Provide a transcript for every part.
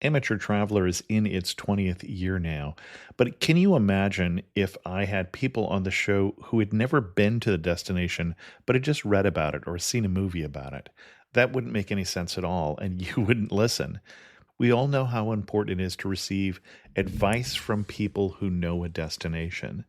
Amateur Traveler is in its 20th year now, but can you imagine if I had people on the show who had never been to the destination but had just read about it or seen a movie about it? That wouldn't make any sense at all, and you wouldn't listen. We all know how important it is to receive advice from people who know a destination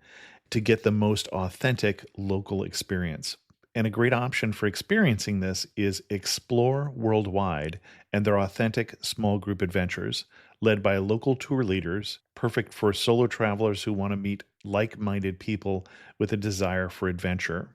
to get the most authentic local experience. And a great option for experiencing this is Explore Worldwide and their authentic small group adventures, led by local tour leaders, perfect for solo travelers who want to meet like minded people with a desire for adventure.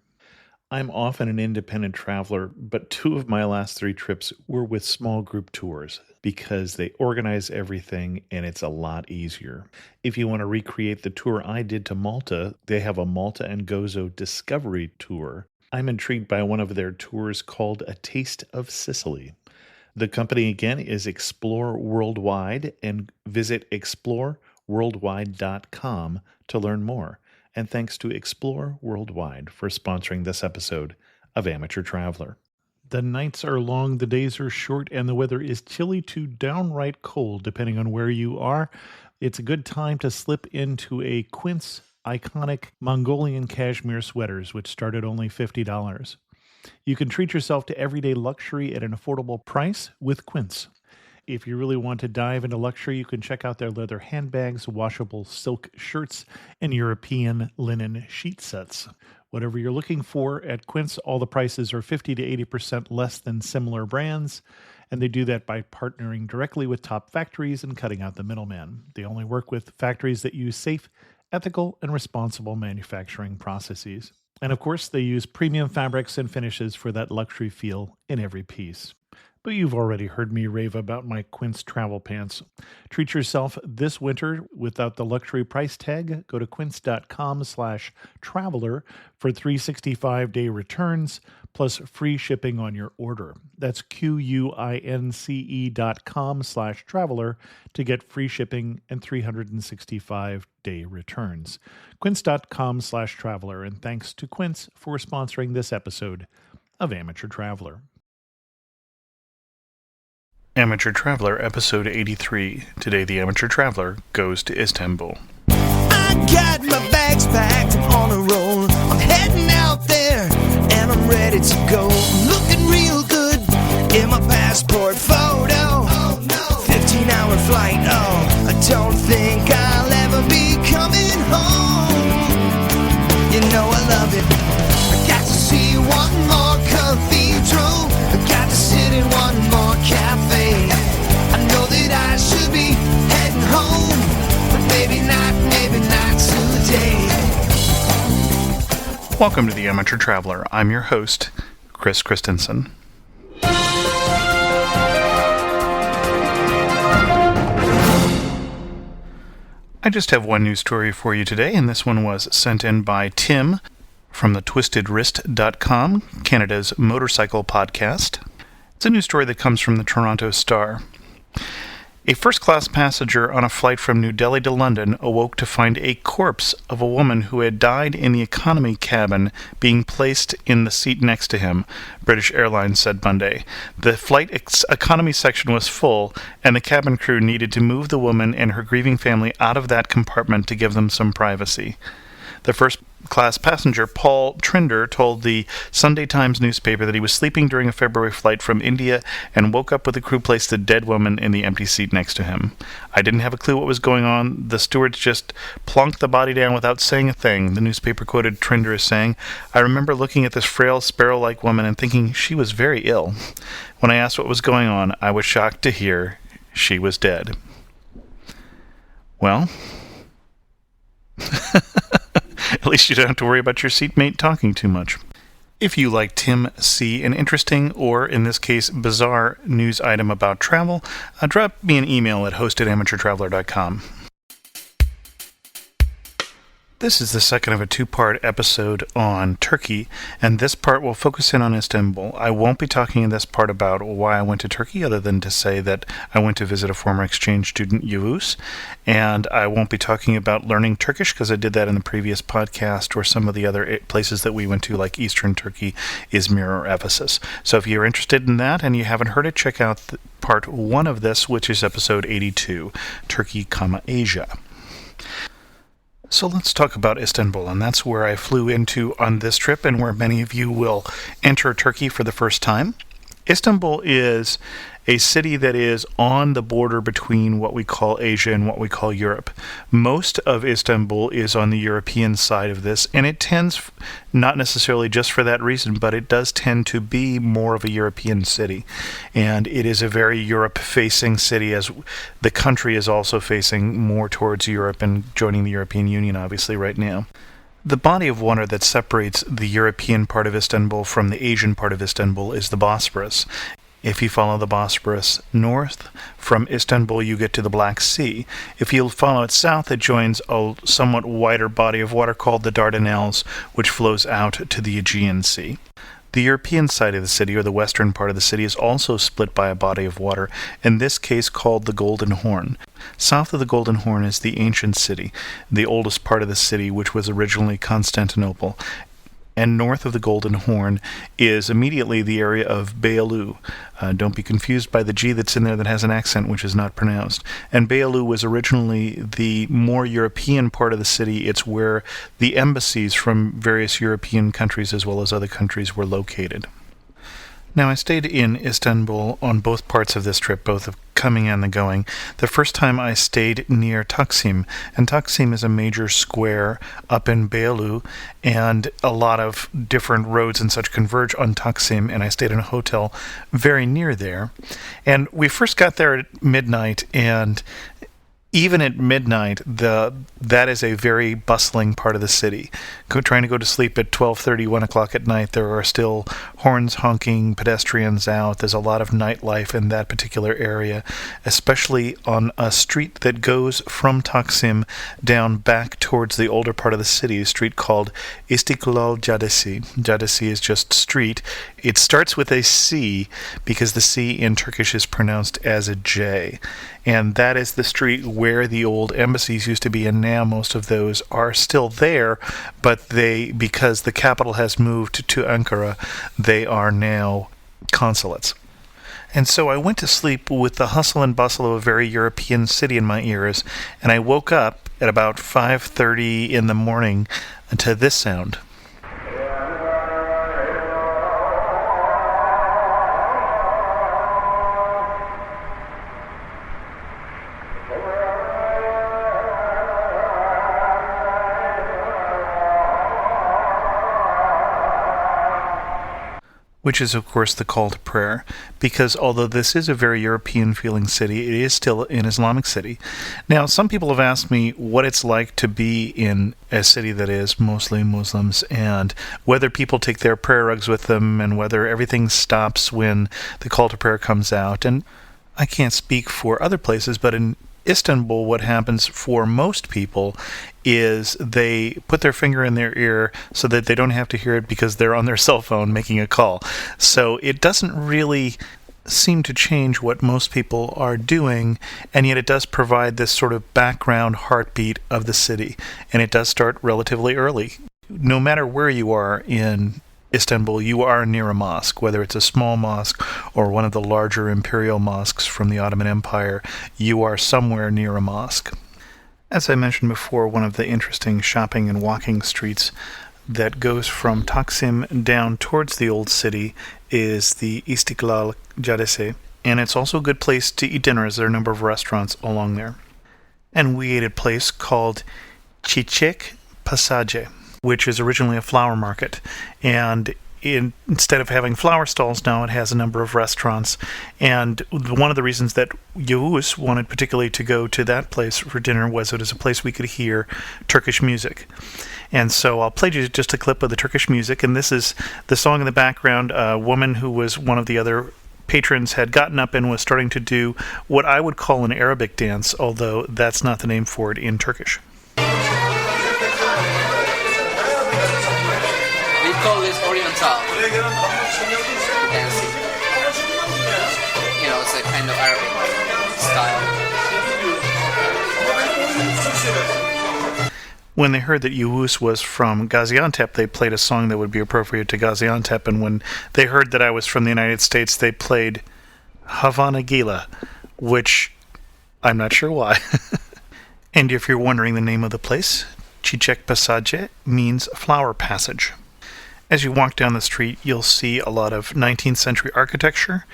I'm often an independent traveler, but two of my last three trips were with small group tours because they organize everything and it's a lot easier. If you want to recreate the tour I did to Malta, they have a Malta and Gozo Discovery Tour. I'm intrigued by one of their tours called A Taste of Sicily. The company again is Explore Worldwide, and visit exploreworldwide.com to learn more. And thanks to Explore Worldwide for sponsoring this episode of Amateur Traveler. The nights are long, the days are short, and the weather is chilly to downright cold, depending on where you are. It's a good time to slip into a Quince iconic Mongolian cashmere sweaters, which start at only $50. You can treat yourself to everyday luxury at an affordable price with Quince. If you really want to dive into luxury, you can check out their leather handbags, washable silk shirts, and European linen sheet sets. Whatever you're looking for at Quince, all the prices are 50 to 80% less than similar brands, and they do that by partnering directly with top factories and cutting out the middleman. They only work with factories that use safe, ethical, and responsible manufacturing processes. And of course, they use premium fabrics and finishes for that luxury feel in every piece. But you've already heard me rave about my Quince travel pants. Treat yourself this winter without the luxury price tag. Go to quince.com/traveler for 365-day returns plus free shipping on your order. That's QUINCE.com/traveler to get free shipping and 365-day returns. Quince.com/traveler. And thanks to Quince for sponsoring this episode of Amateur Traveler. Amateur Traveler, Episode 83. Today, the Amateur Traveler goes to Istanbul. I got my bags packed, I'm on a roll. I'm heading out there, and I'm ready to go. I'm looking real good in my passport photo. Oh no, 15-hour flight, oh, I don't think I'll ever be coming home. You know I love it. I got to see one more cathedral. I got to sit in one more cafe. I know that I should be heading home, but maybe not today. Welcome to the Amateur Traveler. I'm your host, Chris Christensen. I just have one news story for you today, and this one was sent in by Tim from the twistedwrist.com, Canada's motorcycle podcast. It's a news story that comes from the Toronto Star. A first-class passenger on a flight from New Delhi to London awoke to find a corpse of a woman who had died in the economy cabin being placed in the seat next to him, British Airlines said Monday. The flight economy section was full, and the cabin crew needed to move the woman and her grieving family out of that compartment to give them some privacy. The first-class passenger, Paul Trinder, told the Sunday Times newspaper that he was sleeping during a February flight from India and woke up with the crew placed the dead woman in the empty seat next to him. I didn't have a clue what was going on. The stewards just plonked the body down without saying a thing, the newspaper quoted Trinder as saying. I remember looking at this frail, sparrow-like woman and thinking she was very ill. When I asked what was going on, I was shocked to hear she was dead. Well... At least you don't have to worry about your seatmate talking too much. If you, like Tim, see an interesting, or in this case, bizarre news item about travel, drop me an email at host@amateurtraveler.com. This is the second of a two-part episode on Turkey, and this part will focus in on Istanbul. I won't be talking in this part about why I went to Turkey, other than to say that I went to visit a former exchange student, Yavuz, and I won't be talking about learning Turkish, because I did that in the previous podcast, or some of the other places that we went to, like Eastern Turkey, Izmir, or Ephesus. So if you're interested in that and you haven't heard it, check out part 1 of this, which is episode 82, Turkey, Asia. So let's talk about Istanbul, and that's where I flew into on this trip and where many of you will enter Turkey for the first time. Istanbul is a city that is on the border between what we call Asia and what we call Europe. Most of Istanbul is on the European side of this, and it tends, not necessarily just for that reason, but it does tend to be more of a European city. And it is a very Europe-facing city, as the country is also facing more towards Europe and joining the European Union, obviously, right now. The body of water that separates the European part of Istanbul from the Asian part of Istanbul is the Bosphorus. If you follow the Bosphorus north from Istanbul, you get to the Black Sea. If you follow it south, it joins a somewhat wider body of water called the Dardanelles, which flows out to the Aegean Sea. The European side of the city, or the western part of the city, is also split by a body of water, in this case called the Golden Horn. South of the Golden Horn is the ancient city, the oldest part of the city, which was originally Constantinople. And north of the Golden Horn is immediately the area of Beyoğlu. Don't be confused by the G that's in there that has an accent, which is not pronounced. And Beyoğlu was originally the more European part of the city. It's where the embassies from various European countries as well as other countries were located. Now, I stayed in Istanbul on both parts of this trip, both of coming and the going. The first time I stayed near Taksim, and Taksim is a major square up in Beyoğlu, and a lot of different roads and such converge on Taksim, and I stayed in a hotel very near there. And we first got there at midnight, and even at midnight, that is a very bustling part of the city. Trying to go to sleep at 12:30, 1 o'clock at night, there are still horns honking, pedestrians out. There's a lot of nightlife in that particular area, especially on a street that goes from Taksim down back towards the older part of the city, a street called Istiklal Caddesi. Caddesi is just street. It starts with a C because the C in Turkish is pronounced as a J. And that is the street where the old embassies used to be, and now most of those are still there, but because the capital has moved to Ankara, they are now consulates. And so I went to sleep with the hustle and bustle of a very European city in my ears, and I woke up at about 5:30 in the morning to this sound. Which is, of course, the call to prayer, because although this is a very European-feeling city, it is still an Islamic city. Now, some people have asked me what it's like to be in a city that is mostly Muslims, and whether people take their prayer rugs with them, and whether everything stops when the call to prayer comes out. And I can't speak for other places, but in Istanbul, what happens for most people is they put their finger in their ear so that they don't have to hear it because they're on their cell phone making a call. So it doesn't really seem to change what most people are doing, and yet it does provide this sort of background heartbeat of the city, and it does start relatively early. No matter where you are in Istanbul, you are near a mosque, whether it's a small mosque or one of the larger imperial mosques from the Ottoman Empire, you are somewhere near a mosque. As I mentioned before, one of the interesting shopping and walking streets that goes from Taksim down towards the old city is the Istiklal Caddesi, and it's also a good place to eat dinner, as there are a number of restaurants along there. And we ate at a place called Çiçek Pasage, which is originally a flower market, and instead of having flower stalls now, it has a number of restaurants. And one of the reasons that Yavuz wanted particularly to go to that place for dinner was it was a place we could hear Turkish music. And so I'll play you just a clip of the Turkish music, and this is the song in the background. A woman who was one of the other patrons had gotten up and was starting to do what I would call an Arabic dance, although that's not the name for it in Turkish. tall, dancing. It's a kind of Arabic style. When they heard that Yavuz was from Gaziantep, they played a song that would be appropriate to Gaziantep, and when they heard that I was from the United States, they played Havana Gila, which I'm not sure why. And if you're wondering the name of the place, Chichek Passage means flower passage. As you walk down the street, you'll see a lot of 19th century architecture.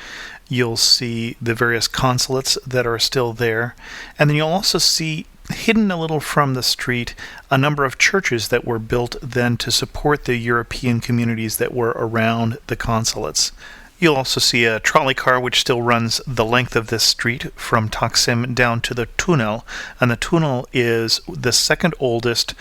You'll see the various consulates that are still there. And then you'll also see, hidden a little from the street, a number of churches that were built then to support the European communities that were around the consulates. You'll also see a trolley car which still runs the length of this street from Taksim down to the tunnel, and the tunnel is the second oldest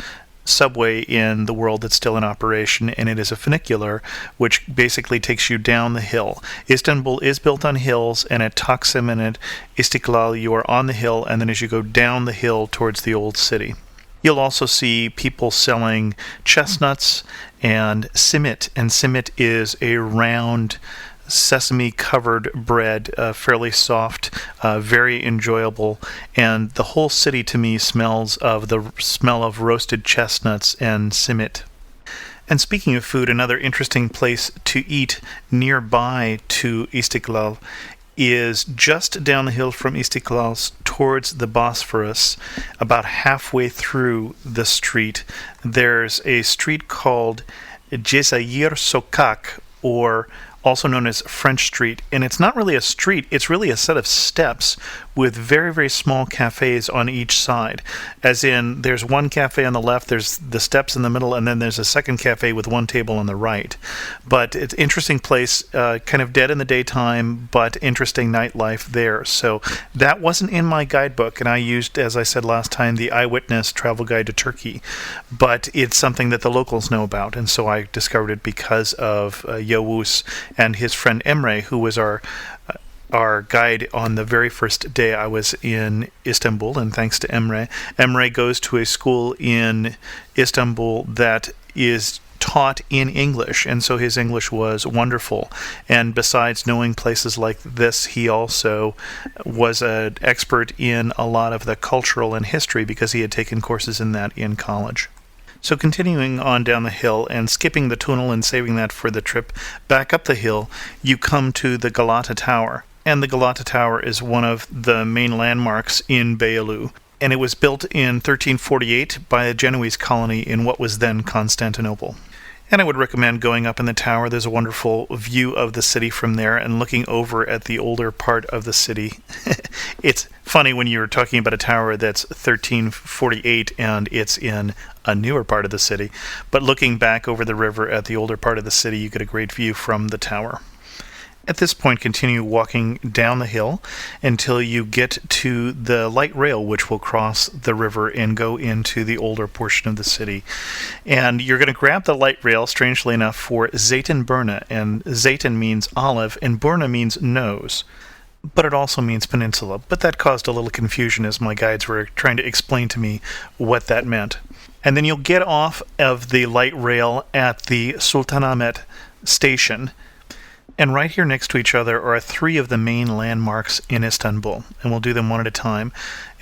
subway in the world that's still in operation, and it is a funicular which basically takes you down the hill. Istanbul is built on hills, and at Taksim and at Istiklal you are on the hill, and then as you go down the hill towards the old city. You'll also see people selling chestnuts and simit, and simit is a round sesame-covered bread, fairly soft, very enjoyable, and the whole city to me smells of the smell of roasted chestnuts and simit. And speaking of food, another interesting place to eat nearby to Istiklal is just down the hill from Istiklal towards the Bosphorus. About halfway through the street, there's a street called Cezayir Sokak, or also known as French Street, and it's not really a street, it's really a set of steps with very, very small cafes on each side. As in, there's one cafe on the left, there's the steps in the middle, and then there's a second cafe with one table on the right. But it's an interesting place, kind of dead in the daytime, but interesting nightlife there. So that wasn't in my guidebook, and I used, as I said last time, the Eyewitness Travel Guide to Turkey. But it's something that the locals know about, and so I discovered it because of Yavuz and his friend Emre, who was our guide on the very first day I was in Istanbul, and thanks to Emre. Emre goes to a school in Istanbul that is taught in English, and so his English was wonderful. And besides knowing places like this, he also was an expert in a lot of the cultural and history because he had taken courses in that in college. So continuing on down the hill and skipping the tunnel and saving that for the trip back up the hill, you come to the Galata Tower. And the Galata Tower is one of the main landmarks in Beyoğlu. And it was built in 1348 by a Genoese colony in what was then Constantinople. And I would recommend going up in the tower. There's a wonderful view of the city from there and looking over at the older part of the city. It's funny when you're talking about a tower that's 1348 and it's in a newer part of the city. But looking back over the river at the older part of the city, you get a great view from the tower. At this point, continue walking down the hill until you get to the light rail, which will cross the river and go into the older portion of the city. And you're going to grab the light rail, strangely enough, for Zeytinburnu. And Zeytin means olive, and Burna means nose. But it also means peninsula. But that caused a little confusion as my guides were trying to explain to me what that meant. And then you'll get off of the light rail at the Sultanahmet station. And right here next to each other are three of the main landmarks in Istanbul. And we'll do them one at a time.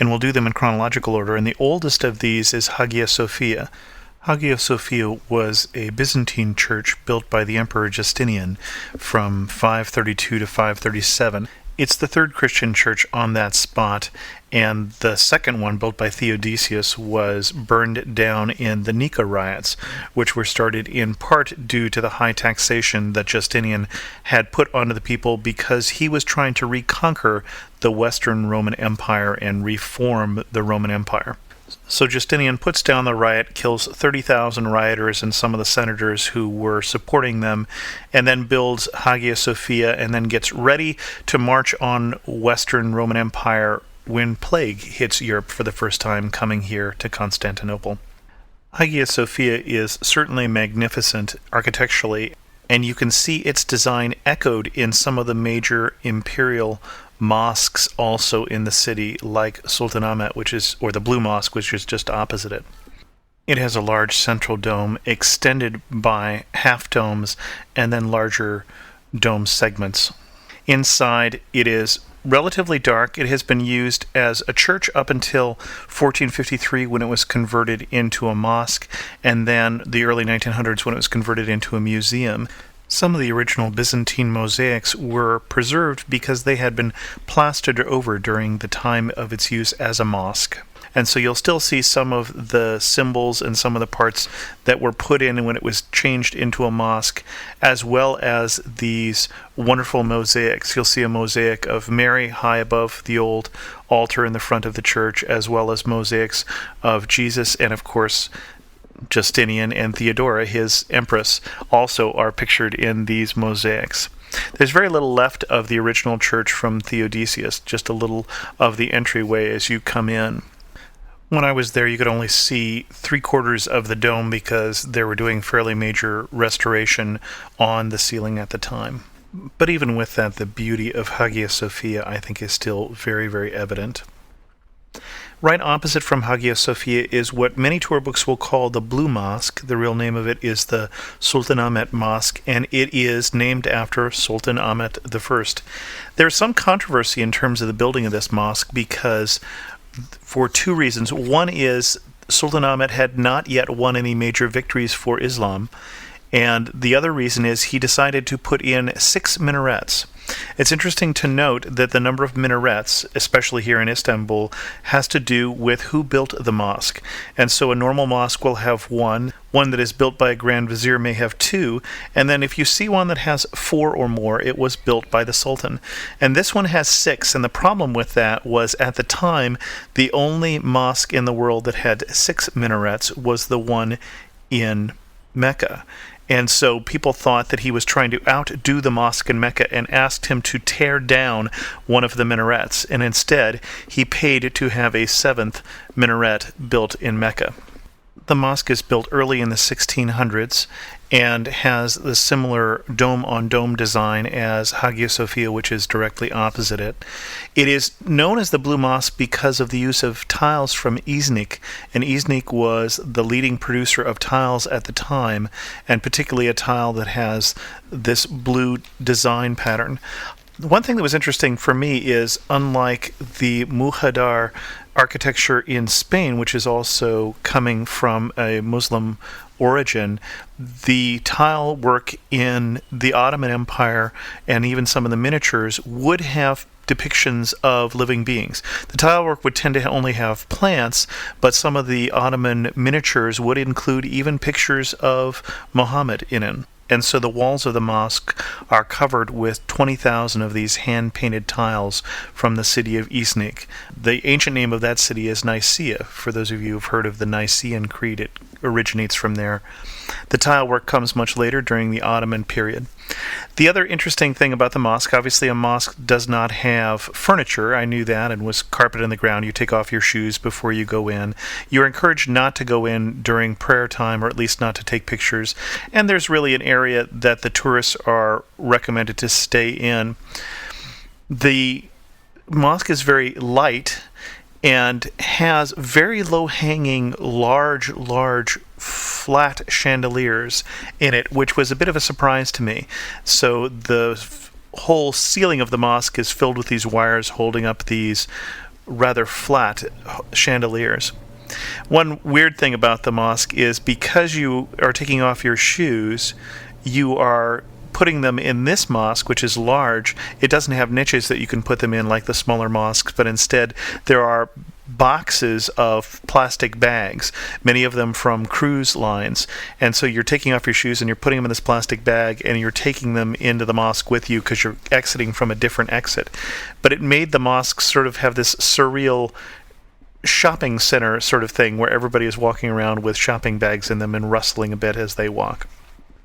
And we'll do them in chronological order. And the oldest of these is Hagia Sophia. Hagia Sophia was a Byzantine church built by the Emperor Justinian from 532 to 537. It's the third Christian church on that spot, and the second one, built by Theodosius, was burned down in the Nika riots, which were started in part due to the high taxation that Justinian had put onto the people because he was trying to reconquer the Western Roman Empire and reform the Roman Empire. So Justinian puts down the riot, kills 30,000 rioters and some of the senators who were supporting them, and then builds Hagia Sophia and then gets ready to march on Western Roman Empire when plague hits Europe for the first time, coming here to Constantinople. Hagia Sophia is certainly magnificent architecturally, and you can see its design echoed in some of the major imperial mosques also in the city, like Sultanahmet, or the Blue Mosque, which is just opposite it. It has a large central dome extended by half domes and then larger dome segments. Inside, it is relatively dark. It has been used as a church up until 1453 when it was converted into a mosque, and then the early 1900s when it was converted into a museum. Some of the original Byzantine mosaics were preserved because they had been plastered over during the time of its use as a mosque. And so you'll still see some of the symbols and some of the parts that were put in when it was changed into a mosque, as well as these wonderful mosaics. You'll see a mosaic of Mary high above the old altar in the front of the church, as well as mosaics of Jesus and, of course, Justinian and Theodora, his empress, also are pictured in these mosaics. There's very little left of the original church from Theodosius, just a little of the entryway as you come in. When I was there, you could only see 3/4 of the dome because they were doing fairly major restoration on the ceiling at the time. But even with that, the beauty of Hagia Sophia, I think, is still very, very evident. Right opposite from Hagia Sophia is what many tour books will call the Blue Mosque. The real name of it is the Sultanahmet Mosque, and it is named after Sultan Ahmet I. There's some controversy in terms of the building of this mosque because for two reasons. One is Sultan Ahmet had not yet won any major victories for Islam, and the other reason is he decided to put in 6 minarets. It's interesting to note that the number of minarets, especially here in Istanbul, has to do with who built the mosque. And so a normal mosque will have one that is built by a Grand Vizier may have 2, and then if you see one that has 4 or more, it was built by the Sultan. And this one has 6, and the problem with that was at the time, the only mosque in the world that had 6 minarets was the one in Mecca. And so people thought that he was trying to outdo the mosque in Mecca and asked him to tear down one of the minarets. And instead, he paid to have a 7th minaret built in Mecca. The mosque is built early in the 1600s and has the similar dome-on-dome design as Hagia Sophia, which is directly opposite it. It is known as the Blue Mosque because of the use of tiles from Iznik, and Iznik was the leading producer of tiles at the time, and particularly a tile that has this blue design pattern. One thing that was interesting for me is, unlike the Muhadar architecture in Spain, which is also coming from a Muslim origin, the tile work in the Ottoman Empire and even some of the miniatures would have depictions of living beings. The tile work would tend to only have plants, but some of the Ottoman miniatures would include even pictures of Muhammad in it. And so the walls of the mosque are covered with 20,000 of these hand-painted tiles from the city of Iznik. The ancient name of that city is Nicaea. For those of you who've heard of the Nicene Creed, it originates from there. The tile work comes much later during the Ottoman period. The other interesting thing about the mosque, obviously a mosque does not have furniture. I knew that, and was carpet on the ground. You take off your shoes before you go in. You're encouraged not to go in during prayer time, or at least not to take pictures. And there's really an area that the tourists are recommended to stay in. The mosque is very light and has very low-hanging, large, flat chandeliers in it, which was a bit of a surprise to me. So the whole ceiling of the mosque is filled with these wires holding up these rather flat chandeliers. One weird thing about the mosque is because you are taking off your shoes, you are putting them in this mosque, which is large. It doesn't have niches that you can put them in like the smaller mosques, but instead there are boxes of plastic bags, many of them from cruise lines. And so you're taking off your shoes and you're putting them in this plastic bag and you're taking them into the mosque with you because you're exiting from a different exit. But it made the mosque sort of have this surreal shopping center sort of thing where everybody is walking around with shopping bags in them and rustling a bit as they walk.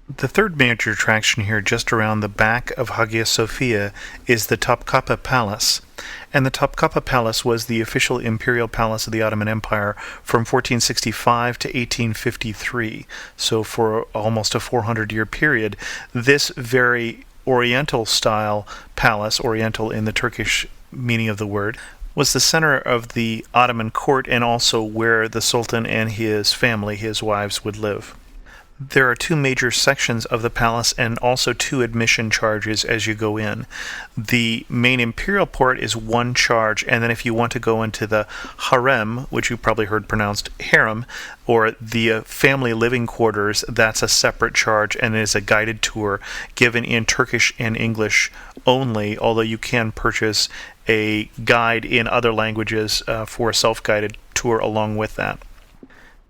The third major attraction here, just around the back of Hagia Sophia, is the Topkapi Palace. And the Topkapi Palace was the official imperial palace of the Ottoman Empire from 1465 to 1853. So for almost a 400-year period, this very Oriental-style palace, Oriental in the Turkish meaning of the word, was the center of the Ottoman court and also where the Sultan and his family, his wives, would live. There are two major sections of the palace and also two admission charges as you go in. The main imperial port is one charge, and then if you want to go into the harem, which you probably heard pronounced harem, or the family living quarters, that's a separate charge and is a guided tour given in Turkish and English only, although you can purchase a guide in other languages for a self-guided tour along with that.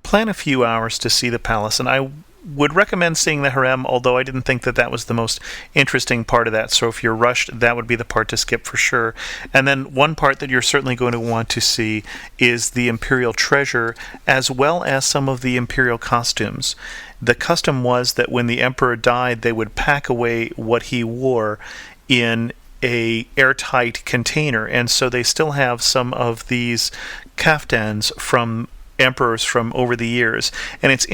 Plan a few hours to see the palace, and I would recommend seeing the harem, although I didn't think that that was the most interesting part of that. So if you're rushed, that would be the part to skip for sure. And then one part that you're certainly going to want to see is the imperial treasure, as well as some of the imperial costumes. The custom was that when the emperor died, they would pack away what he wore in a airtight container, and so they still have some of these kaftans from emperors from over the years, and it's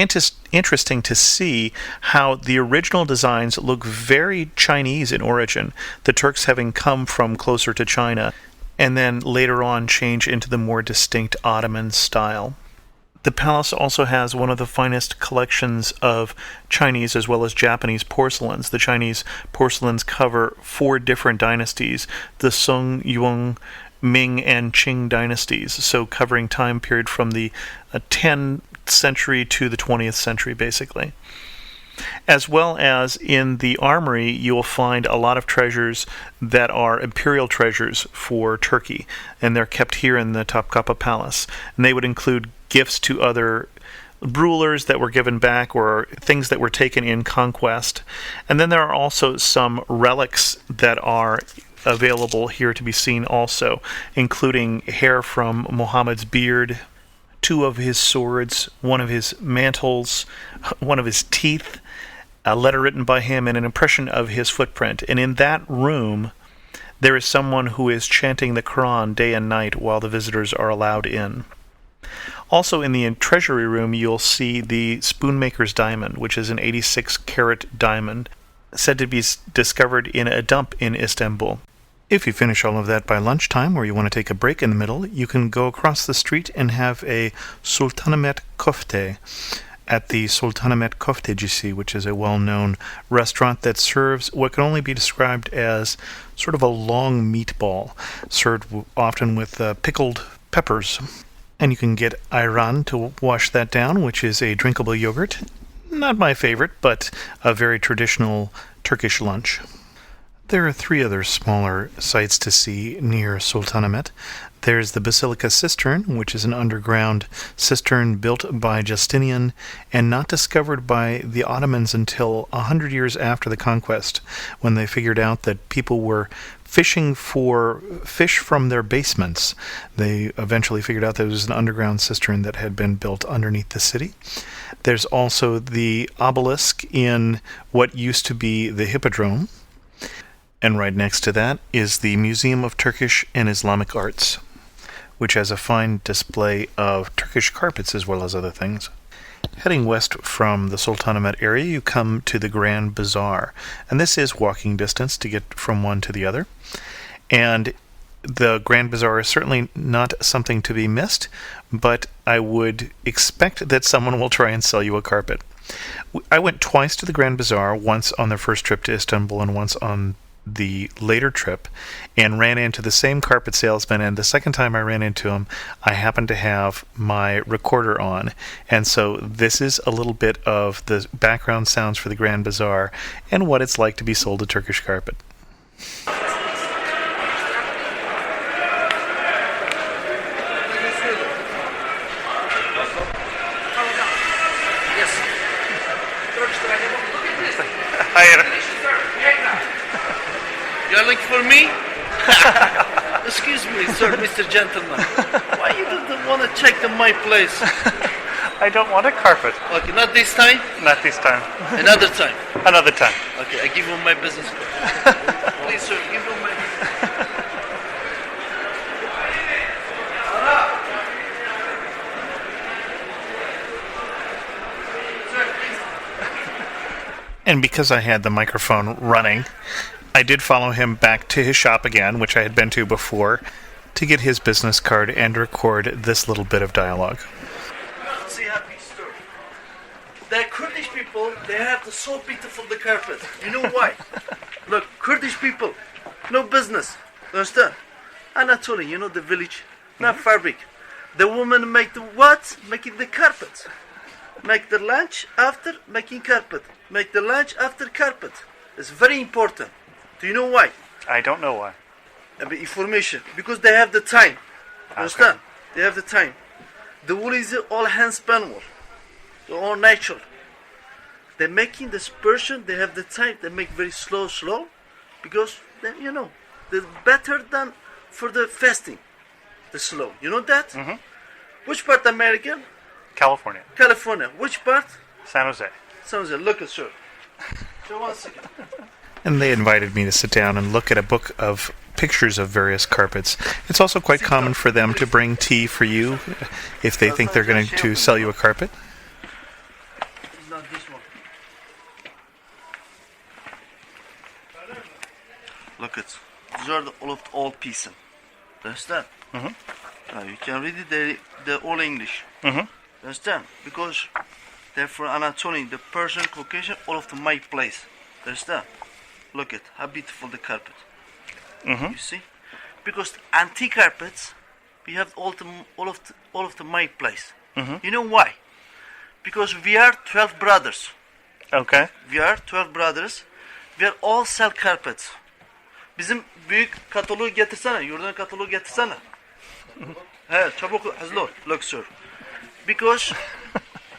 interesting to see how the original designs look very Chinese in origin, the Turks having come from closer to China, and then later on change into the more distinct Ottoman style. The palace also has one of the finest collections of Chinese as well as Japanese porcelains. The Chinese porcelains cover 4 different dynasties, the Song, Yuan, Ming, and Qing dynasties, so covering time period from the 10th century to the 20th century, basically. As well as in the armory, you will find a lot of treasures that are imperial treasures for Turkey, and they're kept here in the Topkapi Palace. And they would include gifts to other rulers that were given back or things that were taken in conquest. And then there are also some relics that are available here to be seen also, including hair from Muhammad's beard, 2 of his swords, 1 of his mantles, 1 of his teeth, a letter written by him, and an impression of his footprint. And in that room, there is someone who is chanting the Quran day and night while the visitors are allowed in. Also in the treasury room, you'll see the Spoonmaker's Diamond, which is an 86-carat diamond, said to be discovered in a dump in Istanbul. If you finish all of that by lunchtime, or you want to take a break in the middle, you can go across the street and have a Sultanahmet Kofte at the Sultanahmet Koftecisi, which is a well-known restaurant that serves what can only be described as sort of a long meatball, served often with pickled peppers. And you can get ayran to wash that down, which is a drinkable yogurt. Not my favorite, but a very traditional Turkish lunch. There are 3 other smaller sites to see near Sultanahmet. There's the Basilica Cistern, which is an underground cistern built by Justinian and not discovered by the Ottomans until 100 years after the conquest, when they figured out that people were fishing for fish from their basements. They eventually figured out that it was an underground cistern that had been built underneath the city. There's also the obelisk in what used to be the Hippodrome. And right next to that is the Museum of Turkish and Islamic Arts, which has a fine display of Turkish carpets as well as other things. Heading west from the Sultanahmet area, you come to the Grand Bazaar, and this is walking distance to get from one to the other. And the Grand Bazaar is certainly not something to be missed, but I would expect that someone will try and sell you a carpet. I went twice to the Grand Bazaar, once on their first trip to Istanbul and once on the later trip, and ran into the same carpet salesman, and the second time I ran into him, I happened to have my recorder on, and so this is a little bit of the background sounds for the Grand Bazaar and what it's like to be sold a Turkish carpet. You're looking for me? Excuse me, sir, Mr. Gentleman. Why you don't want to check my place? I don't want a carpet. Okay, not this time? Not this time. Another time? Another time. Okay, I give you my business card. Please, sir, give you my And because I had the microphone running, I did follow him back to his shop again, which I had been to before. to get his business card and record this little bit of dialogue. See happy story. The Kurdish people, they have the so beautiful the carpet. You know why? Look, Kurdish people, no business. You understand? Anatolia, you know the village, not fabric. The woman make the what? Making the carpet. Make the lunch after making carpet. Make the lunch after carpet. It's very important. Do you know why? I don't know why. Information. Because they have the time. Understand? They have the time. The wool is all hand spun wool. They're all natural. They're making this person, they have the time, they make very slow, because, then, you know, they're better than for the fasting, the slow. You know that? Mm-hmm. Which part American? California. California. Which part? San Jose. San Jose. Look at sir. So 1 second. And they invited me to sit down and look at a book of pictures of various carpets. It's also quite common for them to bring tea for you if they think they're going to sell you a carpet. It's not this one. Look at these are all of the old pieces. Understand? Mm-hmm. You can read it. They're all English. Mm-hmm. Understand? Because they're from Anatolia, the Persian, Caucasian, all of the my place. Understand? Look at how beautiful the carpet. Mm-hmm. You see? Because antique carpets, we have all of the my place. Mm-hmm. You know why? Because we are 12 brothers. Okay. We are 12 brothers. We are all sell carpets. Bizim büyük kataloğu getirsene. Yurdan kataloğu getirsene. He, çabuk hızlı ol. Look sir. Because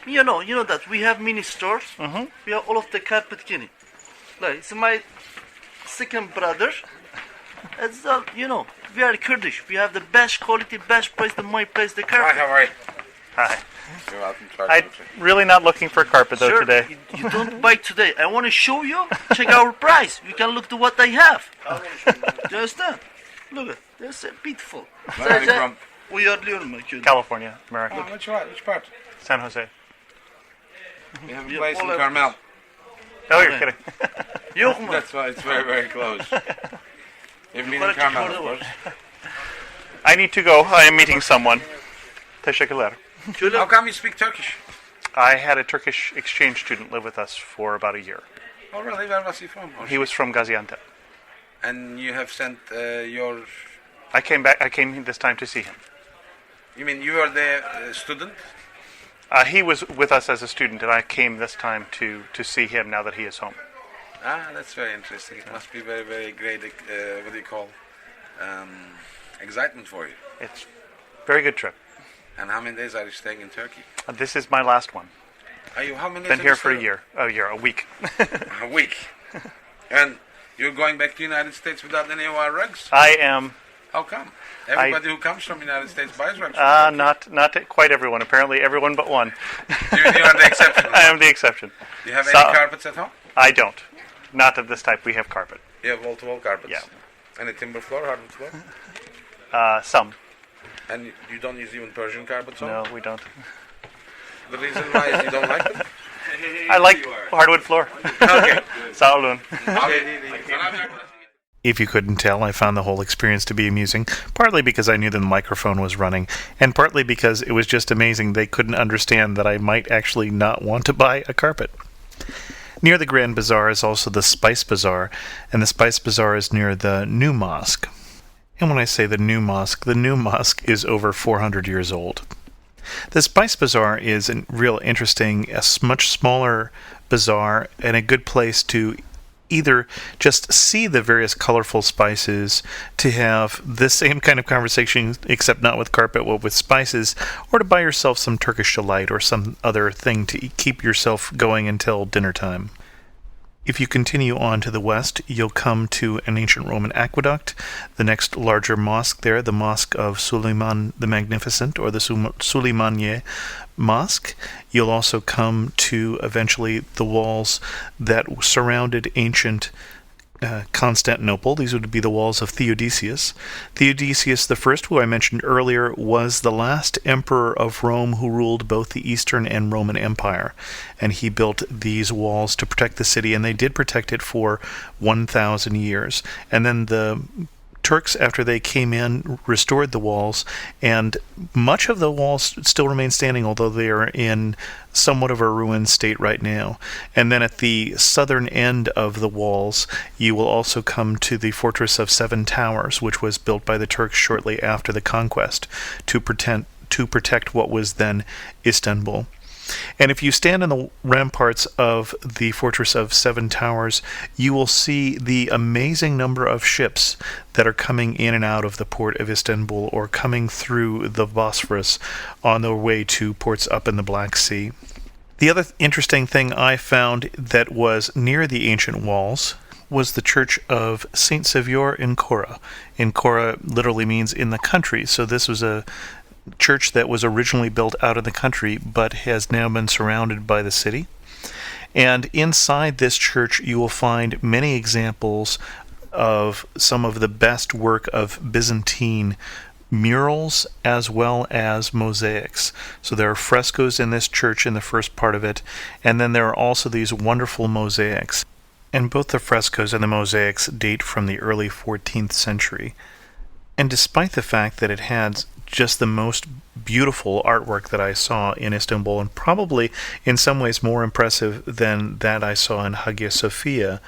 you know that we have mini stores. Mm-hmm. We have all of the carpet kitty. Like it's my second brother. It's all, we are Kurdish. We have the best quality, best price, the my place, the carpet. Hi, how are you? Hi. You're welcome to our I'm country. really not looking for carpet, though, Sir, today. you don't buy today. I want to show you. Check our price. You can look to what I have. Do you understand? Look at this. Beautiful. Where are you from? Uyarlıyorum ben köyde. California, America. Oh, which part? San Jose. We have a Yeah, place in all of- Carmel. Oh, you're Okay. kidding. Yok mu? That's why it's very, very close. You've been in Yukarı Carmel, çık, of orada var. course. I need to go. I am meeting someone. Teşekkürler. Şöyle How come you speak Turkish? I had a Turkish exchange student live with us for about a year. Oh, really? Where was he from? Oh, He was from Gaziantep. And you have sent your... I came this time to see him. You mean you were the student? He was with us as a student, and I came this time to see him now that he is home. Ah, that's very interesting. It must be very, very great, what do you call, excitement for you. It's a very good trip. And how many days are you staying in Turkey? This is my last one. Are you, how many days Been have here you for a stayed? year, a week. A week. And you're going back to the United States without any of our rugs? I am How come? Everybody who comes from the United States buys rugs. not quite everyone. Apparently, everyone but one. You are the exception. I am the exception. Do you have So- any carpets at home? I don't. Not of this type. We have carpet. You have wall-to-wall carpets? Yeah. Any timber floor, hardwood floor? Some. And you don't use even Persian carpets on? No, we don't. The reason why is you don't like them? I like hardwood floor. Okay. Sağ olun. Okay. If you couldn't tell, I found the whole experience to be amusing, partly because I knew the microphone was running, and partly because it was just amazing they couldn't understand that I might actually not want to buy a carpet. Near the Grand Bazaar is also the Spice Bazaar, and the Spice Bazaar is near the New Mosque. And when I say the New Mosque is over 400 years old. The Spice Bazaar is a real interesting, a much smaller bazaar, and a good place to either just see the various colorful spices, to have the same kind of conversation, except not with carpet, but with spices, or to buy yourself some Turkish delight or some other thing to keep yourself going until dinner time. If you continue on to the west, you'll come to an ancient Roman aqueduct, the next larger mosque there, the Mosque of Suleiman the Magnificent, or the Suleymaniye Mosque. You'll also come to, eventually, the walls that surrounded ancient Constantinople. These would be the walls of Theodosius. Theodosius I, who I mentioned earlier, was the last emperor of Rome who ruled both the Eastern and Roman Empire. And he built these walls to protect the city, and they did protect it for 1,000 years. And then the Turks, after they came in, restored the walls, and much of the walls still remain standing, although they are in somewhat of a ruined state right now. And then at the southern end of the walls, you will also come to the Fortress of Seven Towers, which was built by the Turks shortly after the conquest to protect what was then Istanbul. And if you stand on the ramparts of the Fortress of Seven Towers, you will see the amazing number of ships that are coming in and out of the port of Istanbul or coming through the Bosphorus on their way to ports up in the Black Sea. The other interesting thing I found that was near the ancient walls was the church of St. Sevier in Kora. In Kora literally means in the country, so this was a church that was originally built out of the country but has now been surrounded by the city. And inside this church you will find many examples of some of the best work of Byzantine murals as well as mosaics. So there are frescoes in this church in the first part of it, and then there are also these wonderful mosaics. And both the frescoes and the mosaics date from the early 14th century. And despite the fact that it had just the most beautiful artwork that I saw in Istanbul, and probably in some ways more impressive than that I saw in Hagia Sophia,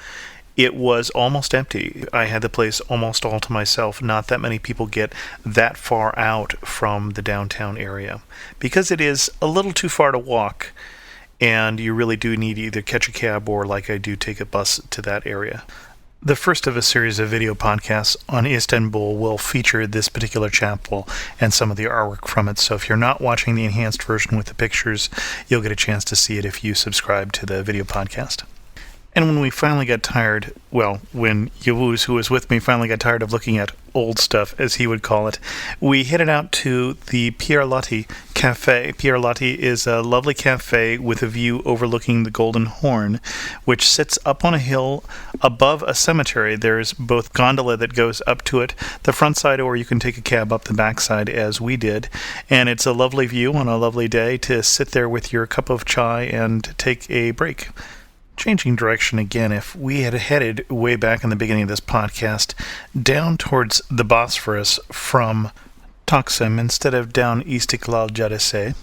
it was almost empty. I had the place almost all to myself. Not that many people get that far out from the downtown area, because it is a little too far to walk, and you really do need to either catch a cab or, like I do, take a bus to that area. The first of a series of video podcasts on Istanbul will feature this particular chapel and some of the artwork from it. So if you're not watching the enhanced version with the pictures, you'll get a chance to see it if you subscribe to the video podcast. And when we finally got tired, well, when Yavuz, who was with me, finally got tired of looking at old stuff, as he would call it, we headed out to the Pierre Loti Cafe. Pierre Loti is a lovely cafe with a view overlooking the Golden Horn, which sits up on a hill above a cemetery. There's both gondola that goes up to it, the front side, or you can take a cab up the backside, as we did. And it's a lovely view on a lovely day to sit there with your cup of chai and take a break. Changing direction again, if we had headed way back in the beginning of this podcast down towards the Bosphorus from Taksim instead of down Istiklal Caddesi,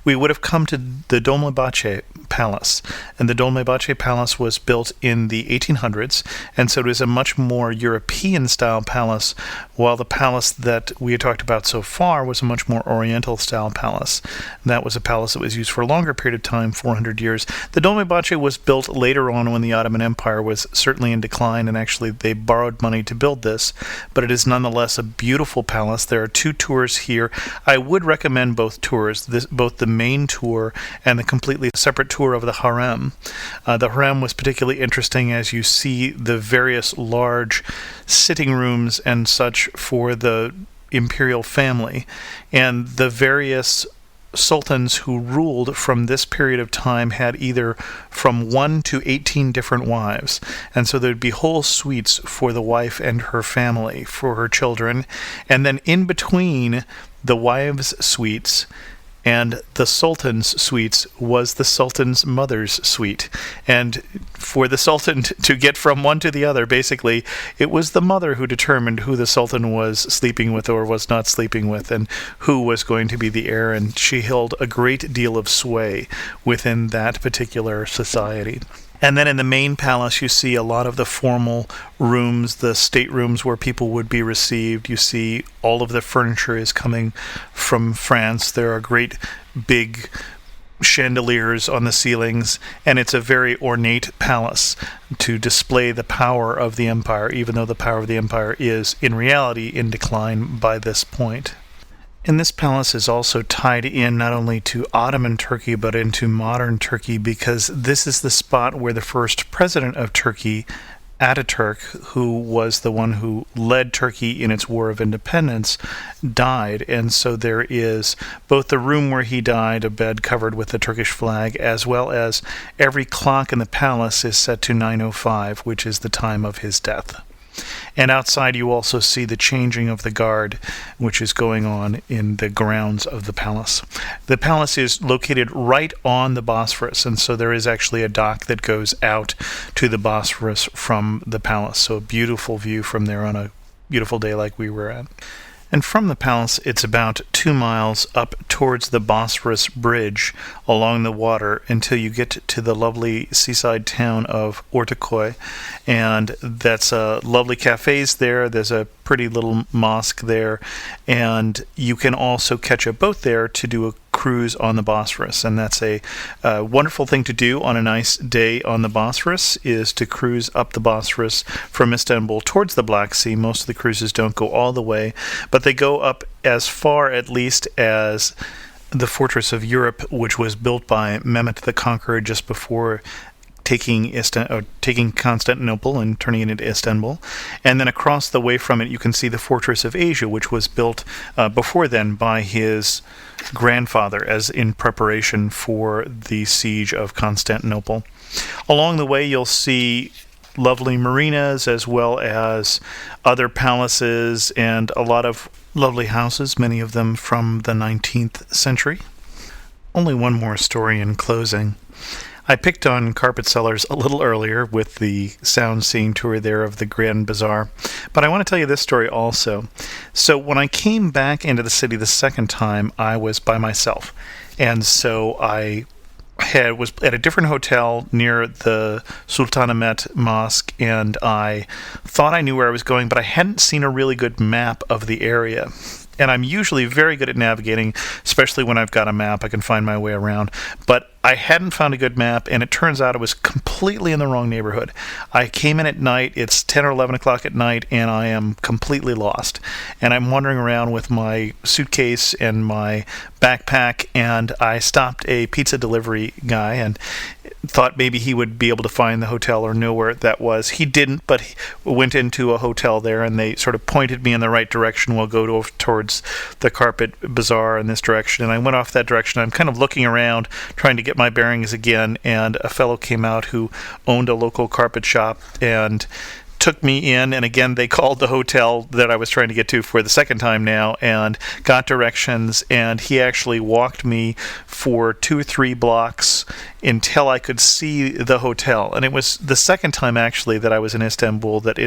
we would have come to the Dolmabahce Palace. And the Dolmabahce Palace was built in the 1800s, and so it is a much more European-style palace, while the palace that we had talked about so far was a much more Oriental-style palace. And that was a palace that was used for a longer period of time, 400 years. The Dolmabahce was built later on when the Ottoman Empire was certainly in decline, and actually they borrowed money to build this, but it is nonetheless a beautiful palace. There are two tours here. I would recommend both tours, both the main tour and the completely separate tour of the harem. The harem was particularly interesting as you see the various large sitting rooms and such for the imperial family, and the various sultans who ruled from this period of time had either from 1 to 18 different wives, and so there'd be whole suites for the wife and her family, for her children, and then in between the wives' suites and the Sultan's suites was the Sultan's mother's suite. And for the Sultan to get from one to the other, basically, it was the mother who determined who the Sultan was sleeping with or was not sleeping with, and who was going to be the heir, and she held a great deal of sway within that particular society. And then in the main palace, you see a lot of the formal rooms, the staterooms where people would be received. You see all of the furniture is coming from France. There are great big chandeliers on the ceilings, and it's a very ornate palace to display the power of the empire, even though the power of the empire is, in reality, in decline by this point. And this palace is also tied in not only to Ottoman Turkey, but into modern Turkey, because this is the spot where the first president of Turkey, Ataturk, who was the one who led Turkey in its war of independence, died. And so there is both the room where he died, a bed covered with the Turkish flag, as well as every clock in the palace is set to 9:05, which is the time of his death. And outside you also see the changing of the guard, which is going on in the grounds of the palace. The palace is located right on the Bosphorus, and so there is actually a dock that goes out to the Bosphorus from the palace. So a beautiful view from there on a beautiful day like we were at. And from the palace, it's about 2 miles up towards the Bosphorus Bridge along the water until you get to the lovely seaside town of Ortaköy. And that's lovely cafes there. There's a pretty little mosque there. And you can also catch a boat there to do a cruise on the Bosphorus. And that's a wonderful thing to do on a nice day on the Bosphorus, is to cruise up the Bosphorus from Istanbul towards the Black Sea. Most of the cruises don't go all the way, but they go up as far, at least, as the fortress of Europe, which was built by Mehmet the Conqueror just before taking Constantinople and turning it into Istanbul. And then across the way from it, you can see the fortress of Asia, which was built before then by his grandfather as in preparation for the siege of Constantinople. Along the way, you'll see lovely marinas as well as other palaces and a lot of lovely houses, many of them from the 19th century. Only one more story in closing. I picked on carpet sellers a little earlier with the sound seeing tour there of the Grand Bazaar, but I want to tell you this story also. So when I came back into the city the second time, I was by myself, and so I was at a different hotel near the Sultanahmet Mosque, and I thought I knew where I was going, but I hadn't seen a really good map of the area. And I'm usually very good at navigating, especially when I've got a map. I can find my way around. But I hadn't found a good map, and it turns out I was completely in the wrong neighborhood. I came in at night. It's 10 or 11 o'clock at night, and I am completely lost. And I'm wandering around with my suitcase and my backpack, and I stopped a pizza delivery guy and thought maybe he would be able to find the hotel or know where that was. He didn't, but he went into a hotel there, and they sort of pointed me in the right direction. We'll go towards the Carpet Bazaar in this direction, and I went off that direction. I'm kind of looking around, trying to get my bearings again, and a fellow came out who owned a local carpet shop and took me in, and again they called the hotel that I was trying to get to for the second time now and got directions, and he actually walked me for 2 or 3 blocks until I could see the hotel. And it was the second time actually that I was in Istanbul that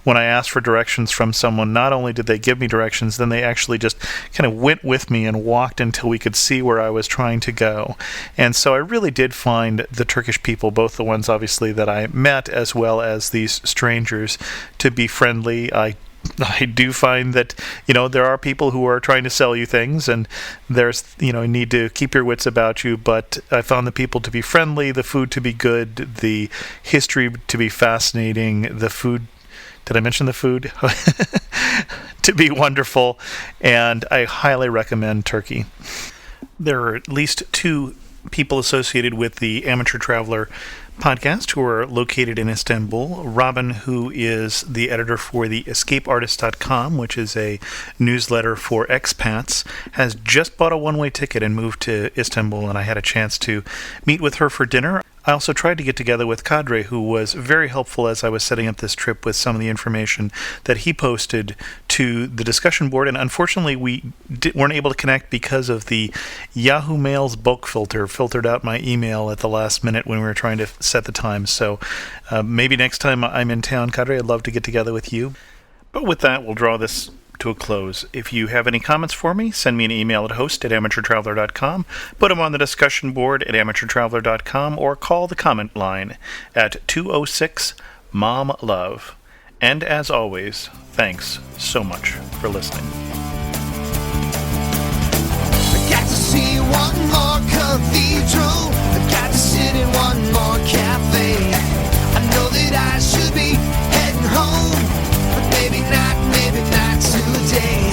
when I asked for directions from someone, not only did they give me directions, then they actually just kind of went with me and walked until we could see where I was trying to go. And so I really did find the Turkish people, both the ones obviously that I met as well as these strangers, to be friendly. I do find that, there are people who are trying to sell you things, and there's, you need to keep your wits about you, but I found the people to be friendly, the food to be good, the history to be fascinating, the food, did I mention the food? To be wonderful, and I highly recommend Turkey. There are at least 2 people associated with the Amateur Traveler podcast who are located in Istanbul. Robin, who is the editor for the escapeartist.com, which is a newsletter for expats, has just bought a one-way ticket and moved to Istanbul, and I had a chance to meet with her for dinner. I also tried to get together with Kadre, who was very helpful as I was setting up this trip with some of the information that he posted to the discussion board, and unfortunately we weren't able to connect because of the Yahoo Mail's bulk filtered out my email at the last minute when we were trying to set the time. So maybe next time I'm in town, Kadre, I'd love to get together with you. But with that, we'll draw this to a close. If you have any comments for me, send me an email at host@amateurtraveler.com, put them on the discussion board at amateurtraveler.com, or call the comment line at 206-MOM-LOVE. And as always, thanks so much for listening. I got to see one more cathedral. I got to sit in one more cafe. I know that I should be heading home, but maybe not today.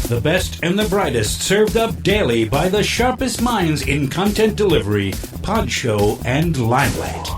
The best and the brightest served up daily by the sharpest minds in content delivery, pod show, and limelight.